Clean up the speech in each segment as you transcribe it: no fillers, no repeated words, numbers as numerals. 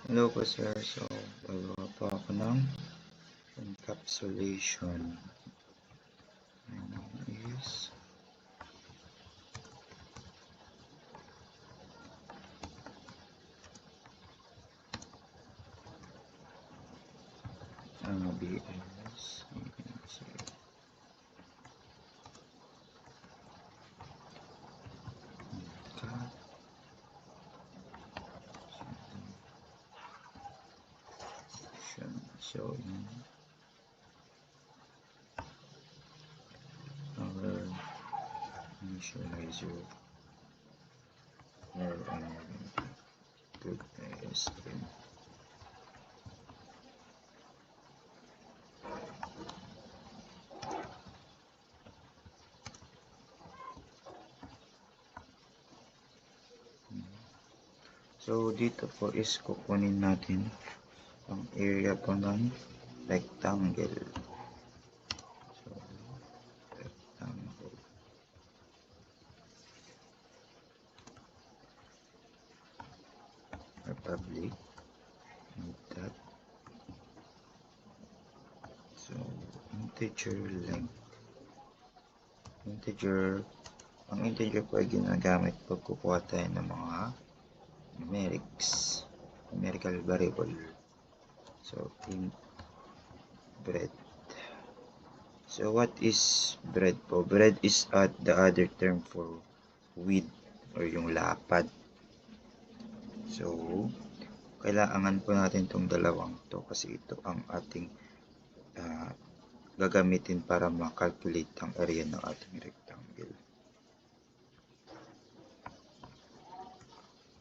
Hello po sir, so gagawa po ako ng encapsulation. My name is BS so our initializer where I put a string. So dito po is kukunin natin ang area po ng rectangle. So rectangle. Public that. So integer length. Ang integer po ay ginagamit pag kukuha tayo ng mga numerical variable. So int breadth. So what is breadth po? Breadth is the other term for width or yung lapad. So kailangan po natin itong dalawang to kasi ito ang ating gagamitin para makalculate ang area ng ating rectangle.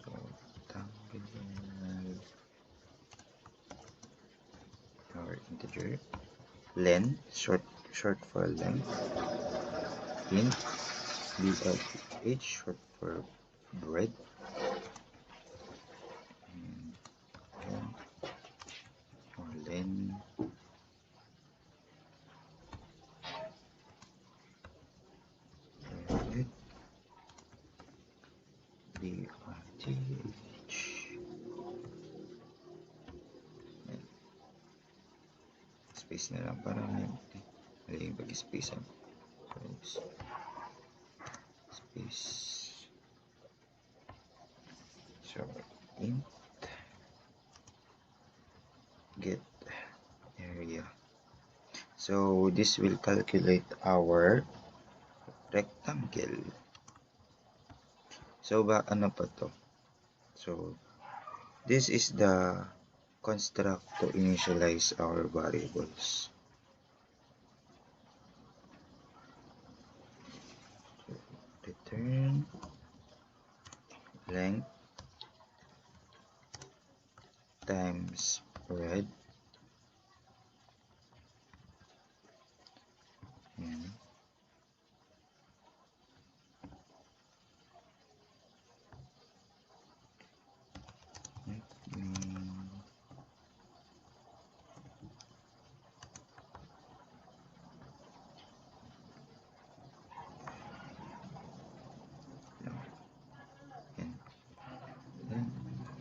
So rectangle our integer length, short for length, int bh short for breadth, or length bth. Space na lang para may pag-space ang space. So int get area. So this will calculate our rectangle. So ano pa to? So this is the construct to initialize our variables. So, return length times breadth. Yan.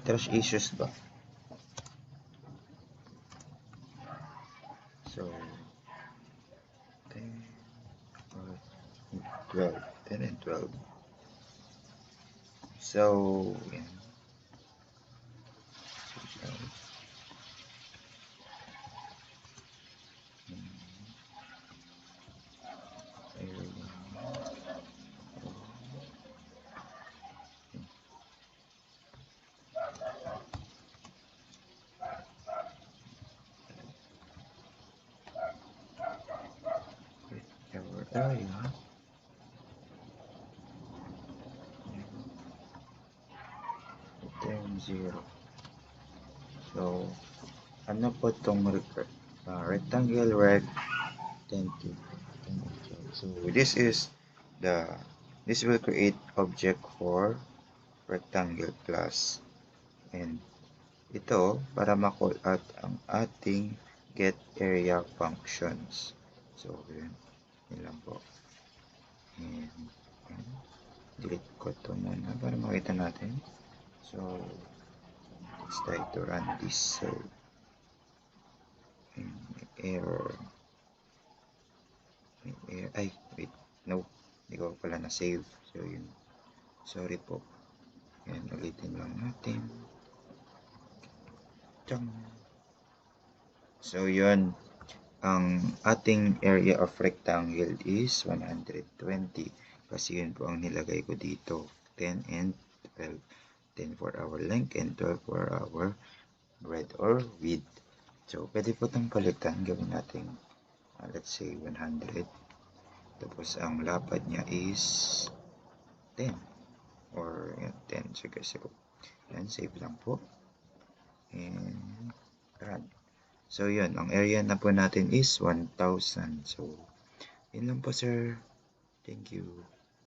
Trash issues ba? So 10 or 12, 10 and 12. So yan. Area term 0. So ano po itong rectangle rect 10 to 10. So this will create object for rectangle class, and ito para ma-call out ang ating get area functions. So yun lang po, and delete ko ito muna para makita natin. So let's try to run this. So error, ay wait, no, hindi ko pala na save. So yun, sorry po. Yan, ulitin lang natin. So yun, ang ating area of rectangle is 120 kasi yun po ang nilagay ko dito, 10 and 12. 10 for our length and 12 for our breadth or width. So pwede po itong palitan, gawin natin let's say 100, tapos ang lapad niya is 10 or 10. So yan, save lang po and run. So yun, ang area na po natin is 1,000. So yun lang po sir, thank you.